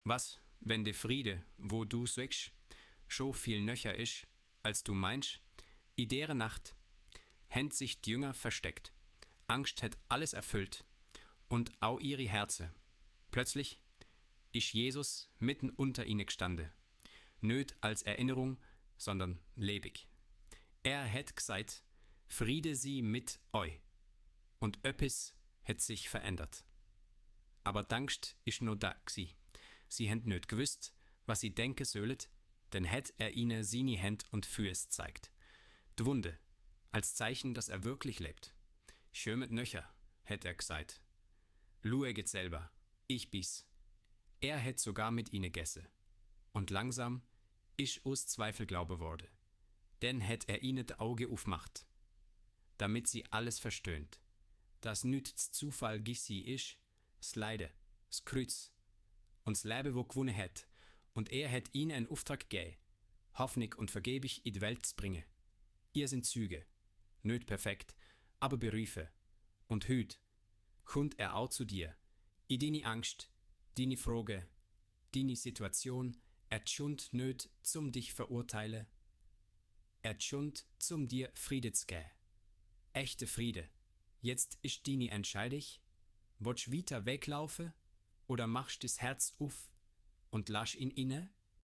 Was, wenn der Friede, wo du sagst, schon viel nöcher ist, als du meinst, in der Nacht händ sich die Jünger versteckt, Angst hätt alles erfüllt und auch ihre Herze. Plötzlich ist Jesus mitten unter ihnen gestanden, nöt als Erinnerung, sondern lebig. Er hätt gesagt, Friede sie mit eu. Und öppis hätt sich verändert. Aber Angst ist no da gsi. Sie händ nöt gewusst, was sie denken sollet, denn hätt er ihnen seine Händ und Füße zeigt. Die Wunde, als Zeichen, dass er wirklich lebt. Schön mit nöcher, hätt er gesagt. Lue geht selber, ich bis. Er hätt sogar mit ihnen gesse. Und langsam isch us Zweifel glaube wurde. Denn hätt er ihnen de Auge aufmacht, damit sie alles verstöhnt. Dass nüt Zufall gissi isch, s Leide, s Kreuz, und s Leben wo gewonnen hätt, und er hätt ihnen einen Auftrag gegeben, Hoffnung und Vergebig in die Welt zu bringen. Ihr sind Züge, nöt perfekt, aber Berufe. Und hüt, kommt er auch zu dir, i dini Angst, dini Frage, dini Situation, er tschund nöt zum dich verurteile, er tschund zum dir Friede zu gäh. Echte Friede. Jetzt ist dini entscheidig, wollt's weiter weglaufe oder machst das Herz auf und lasch ihn inne?